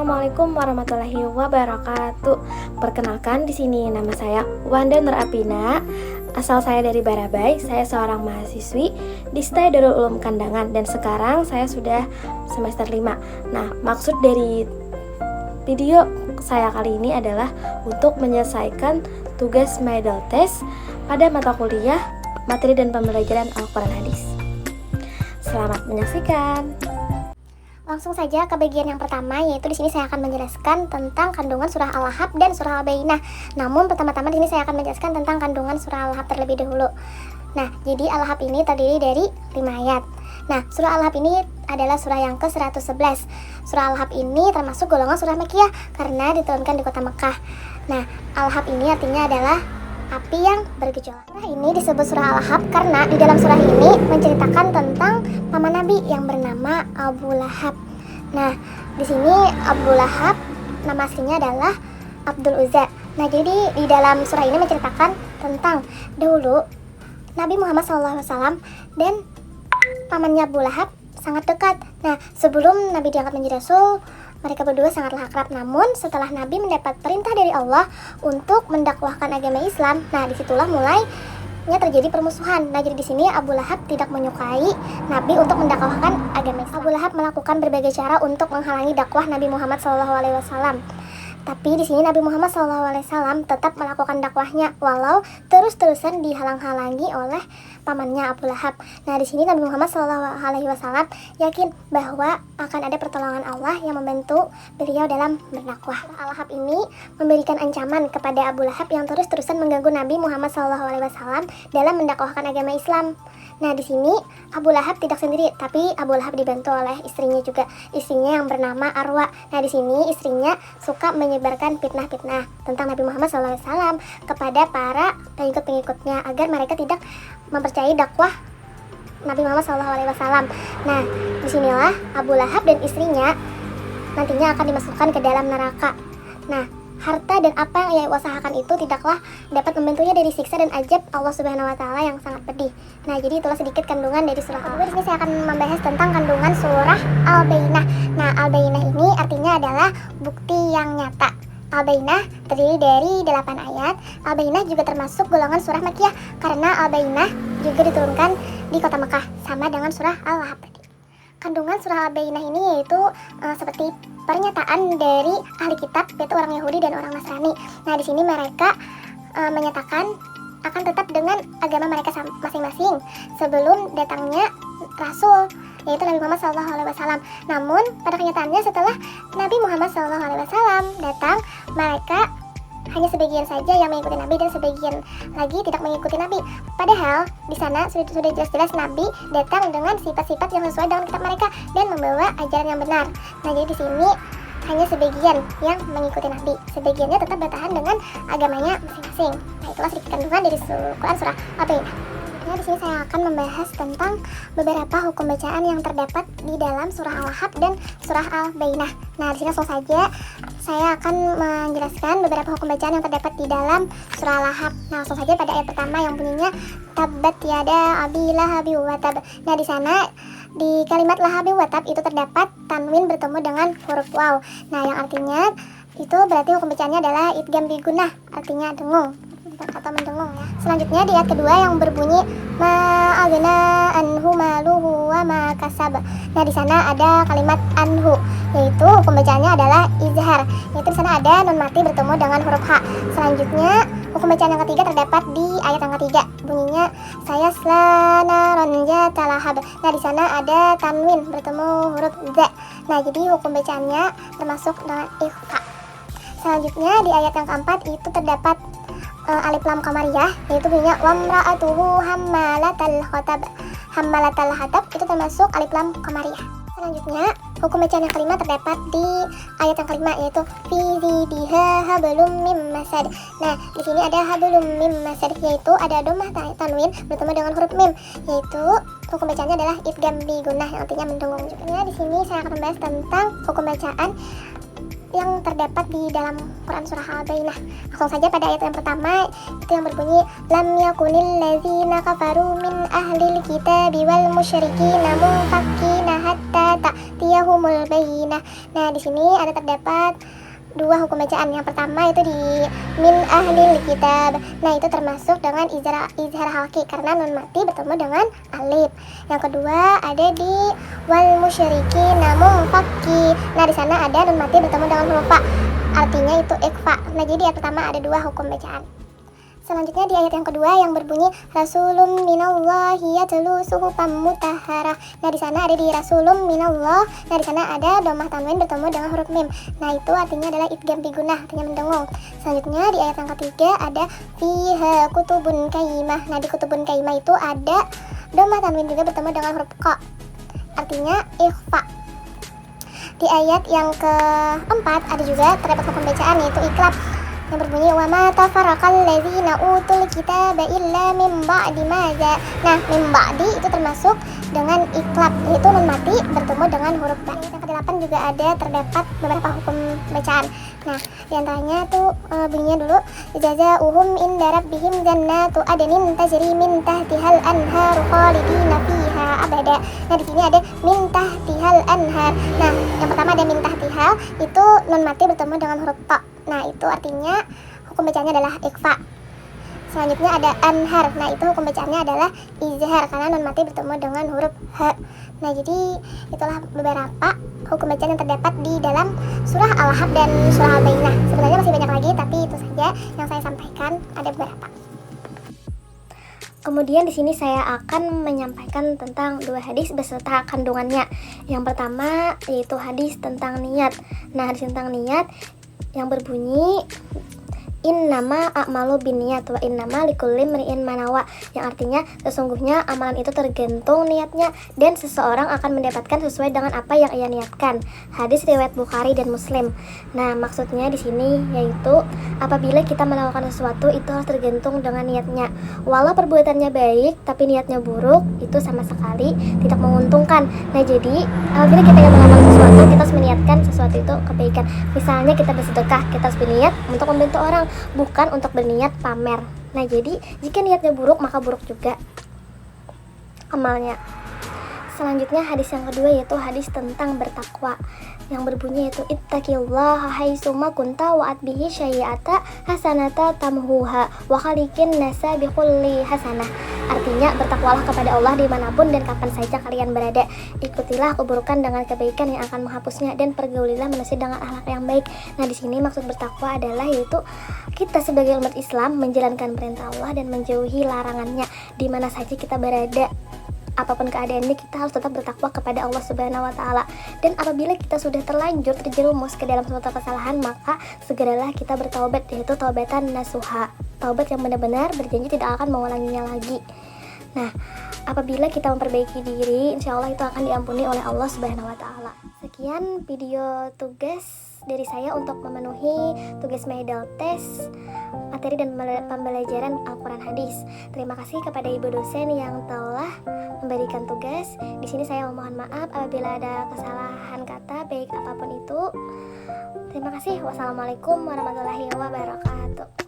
Assalamualaikum warahmatullahi wabarakatuh. Perkenalkan, di sini nama saya Wanda Nur Apina. Asal saya dari Barabai. Saya seorang mahasiswi di STAI Darul Ulum Kandangan dan sekarang saya sudah semester 5. Nah, maksud dari video saya kali ini adalah untuk menyelesaikan tugas model test pada mata kuliah materi dan pembelajaran Al-Quran Hadis. Selamat menyaksikan. Langsung saja ke bagian yang pertama, yaitu di sini saya akan menjelaskan tentang kandungan surah Al-Lahab dan surah Al-Bayyinah. Namun pertama-tama di sini saya akan menjelaskan tentang kandungan surah Al-Lahab terlebih dahulu. Nah, jadi Al-Lahab ini terdiri dari 5 ayat. Nah, surah Al-Lahab ini adalah surah yang ke-111. Surah Al-Lahab ini termasuk golongan surah Makkiyah karena diturunkan di kota Mekah. Nah, Al-Lahab ini artinya adalah api yang bergejolak. Surah ini disebut surah Al-Lahab karena di dalam surah ini menceritakan tentang paman Nabi yang bernama Abu Lahab. Nah, di sini Abu Lahab nama aslinya adalah Abdul Uzza. Nah, jadi di dalam surah ini menceritakan tentang dahulu Nabi Muhammad SAW dan pamannya Abu Lahab sangat dekat. Nah, sebelum Nabi diangkat menjadi rasul, mereka berdua sangatlah akrab. Namun setelah Nabi mendapat perintah dari Allah untuk mendakwahkan agama Islam, nah disitulah mulainya terjadi permusuhan. Nah, jadi di sini Abu Lahab tidak menyukai Nabi untuk mendakwahkan agama Islam. Abu Lahab melakukan berbagai cara untuk menghalangi dakwah Nabi Muhammad SAW. Tapi di sini Nabi Muhammad SAW tetap melakukan dakwahnya walau terus-terusan dihalang-halangi oleh pamannya Abu Lahab. Nah, di sini Nabi Muhammad SAW yakin bahwa akan ada pertolongan Allah yang membantu beliau dalam berdakwah. Al-Lahab ini memberikan ancaman kepada Abu Lahab yang terus-terusan mengganggu Nabi Muhammad SAW dalam mendakwahkan agama Islam. Nah, di sini Abu Lahab tidak sendiri, tapi Abu Lahab dibantu oleh istrinya juga, istrinya yang bernama Arwa. Nah, di sini istrinya suka menyebarkan fitnah-fitnah tentang Nabi Muhammad SAW kepada para pengikut-pengikutnya agar mereka tidak mempercayai dakwah Nabi Muhammad SAW. Nah, disinilah Abu Lahab dan istrinya nantinya akan dimasukkan ke dalam neraka. Nah, harta dan apa yang ia usahakan itu tidaklah dapat membantunya dari siksa dan ajab Allah Subhanahu wa taala yang sangat pedih. Nah, jadi itulah sedikit kandungan dari surah Al-Bayyinah. Di sini saya akan membahas tentang kandungan surah Al-Bayyinah. Nah, Al-Bayyinah ini artinya adalah bukti yang nyata. Al-Bayyinah terdiri dari 8 ayat. Al-Bayyinah juga termasuk golongan surah Makkiyah karena Al-Bayyinah juga diturunkan di kota Mekah sama dengan surah Al-Lahab tadi. Kandungan surah Al-Bayyinah ini yaitu seperti pernyataan dari ahli kitab, yaitu orang Yahudi dan orang Nasrani. Nah, di sini mereka menyatakan akan tetap dengan agama mereka masing-masing sebelum datangnya Rasul, yaitu Nabi Muhammad SAW. Namun pada kenyataannya setelah Nabi Muhammad SAW datang, mereka hanya sebagian saja yang mengikuti Nabi dan sebagian lagi tidak mengikuti Nabi. Padahal di sana sudah jelas-jelas Nabi datang dengan sifat-sifat yang sesuai dengan kitab mereka dan membawa ajaran yang benar. Nah, jadi di sini hanya sebagian yang mengikuti Nabi, sebagiannya tetap bertahan dengan agamanya masing-masing. Nah, itulah sedikit kandungan dari Quran surah Al-Bayyinah. Nah, di sini saya akan membahas tentang beberapa hukum bacaan yang terdapat di dalam surah Al-Lahab dan surah Al-Bayyinah. Nah, di sini langsung saja saya akan menjelaskan beberapa hukum bacaan yang terdapat di dalam surah Al-Lahab. Nah, langsung saja pada ayat pertama yang bunyinya Tabbat yada abi lahabi wa tab. Nah, di sana di kalimat lahabi wa tab itu terdapat tanwin bertemu dengan huruf waw. Nah, yang artinya itu berarti hukum bacaannya adalah idgham bi gunnah, artinya dengung atau mendengung ya. Selanjutnya di ayat kedua yang berbunyi ma'agna anhu maluhu wa ma kasab. Nah, di sana ada kalimat anhu, yaitu hukum bacaannya adalah izhar, yaitu di sana ada nun mati bertemu dengan huruf ha. Selanjutnya hukum bacaan yang ketiga terdapat di ayat yang ketiga, bunyinya saya naron jatalahab. Nah, di sana ada tanwin bertemu huruf za. Nah, jadi hukum bacaannya termasuk dengan ikhfa. Selanjutnya di ayat yang keempat itu terdapat alif lam qamariyah, yaitu bunyinya wamra'atuhu hammalatal hatab. Hammalatal hatab itu termasuk alif lam qamariyah. Selanjutnya hukum bacaan yang kelima terdapat di ayat yang kelima, yaitu fi zidiha hablum mim masad. Nah, di sini ada hablum mim masad, yaitu ada dhammah tanwin bertemu dengan huruf mim, yaitu hukum bacaannya adalah idgham bi gunnah yang artinya mendengung. Juga di sini saya akan membahas tentang hukum bacaan yang terdapat di dalam Quran surah Al-Bayyinah. Langsung saja pada ayat yang pertama itu yang berbunyi lam yakunil ladzina kafaru min ahlil kitabi wal musyrikina munfakina hatta hatta ta'tiyahumul bayyinah. Nah, di sini ada terdapat dua hukum bacaan. Yang pertama itu di min ahlil kitab. Nah, itu termasuk dengan izhar halki karena nun mati bertemu dengan alif. Yang kedua ada di wal musyrikin namun fakki. Nah, di sana ada nun mati bertemu dengan huruf fa. Artinya itu ikfa. Nah, jadi yang pertama ada dua hukum bacaan. Selanjutnya di ayat yang kedua yang berbunyi Rasulum minallahi yatlu suhufan mutahharah. Nah, di sana ada di Rasulum minallah. Nah, di sana ada dhammah tanwin bertemu dengan huruf mim. Nah, itu artinya adalah idgham bi gunnah, artinya mendengung. Selanjutnya di ayat yang ketiga ada fiha kutubun kaimah. Nah, di kutubun kaimah itu ada dhammah tanwin juga bertemu dengan huruf qa. Artinya ikhfa. Di ayat yang keempat ada juga terdapat hukum bacaan yaitu iklab yang berbunyi wa ma tafarraqal ladzina utul kitaba illa min ba'di ma ja. Nah, min ba'di itu termasuk dengan iklab, yaitu nun mati bertemu dengan huruf ba. Yang ke-8 juga ada terdapat beberapa hukum bacaan. Nah, diantaranya tuh bunyinya dulu jazaa'uhum inda rabbihim jannatu adnin tajri min tahtihal anharu khalidina fiha abada. Nah, di sini ada min tahtihal anhar. Nah, yang pertama ada min tahtihal, itu nun mati bertemu dengan huruf ta. Nah, itu artinya hukum bacaannya adalah ikhfa. Selanjutnya ada anhar. Nah, itu hukum bacaannya adalah izhar karena nun mati bertemu dengan huruf ha. Nah, jadi itulah beberapa hukum bacaan yang terdapat di dalam surah Al-Ahzab dan surah Al-Bayyinah. Sebenarnya masih banyak lagi, tapi itu saja yang saya sampaikan, ada beberapa. Kemudian di sini saya akan menyampaikan tentang dua hadis beserta kandungannya. Yang pertama yaitu hadis tentang niat. Nah, hadis tentang niat yang berbunyi innama a'malu binniyat wa innama likulli imri'in ma nawa, yang artinya sesungguhnya amalan itu tergantung niatnya dan seseorang akan mendapatkan sesuai dengan apa yang ia niatkan. Hadis riwayat Bukhari dan Muslim. Nah, maksudnya di sini yaitu apabila kita melakukan sesuatu itu harus tergantung dengan niatnya. Walau perbuatannya baik tapi niatnya buruk, itu sama sekali tidak menguntungkan. Nah, jadi apabila kita yang melakukan sesuatu, kita harus meniatkan sesuatu itu kebaikan. Misalnya kita bersedekah, kita harus berniat untuk membantu orang, bukan untuk berniat pamer. Nah, jadi jika niatnya buruk maka buruk juga amalnya. Selanjutnya hadis yang kedua yaitu hadis tentang bertakwa yang berbunyi yaitu ittaqillaha haitsuma kunta wa atbihi syai'ata hasanata tamhuha wa khaliqin nasa bikulli hasanah. Artinya bertakwalah kepada Allah dimanapun dan kapan saja kalian berada. Ikutilah keburukan dengan kebaikan yang akan menghapusnya dan pergaulilah manusia dengan akhlak yang baik. Nah, di sini maksud bertakwa adalah yaitu kita sebagai umat Islam menjalankan perintah Allah dan menjauhi larangannya di mana saja kita berada. Apapun keadaannya kita harus tetap bertakwa kepada Allah Subhanahu wa taala. Dan apabila kita sudah terlanjur terjerumus ke dalam suatu kesalahan, maka segeralah kita bertaubat, yaitu taubatan nasuha. Taubat yang benar-benar berjanji tidak akan mengulanginya lagi. Nah, apabila kita memperbaiki diri, insya Allah itu akan diampuni oleh Allah Subhanahu wa taala. Sekian video tugas dari saya untuk memenuhi tugas medal test materi dan pembelajaran Al-Quran Hadis. Terima kasih kepada ibu dosen yang telah memberikan tugas. Di sini saya memohon maaf apabila ada kesalahan kata baik apapun itu. Terima kasih. Wassalamualaikum warahmatullahi wabarakatuh.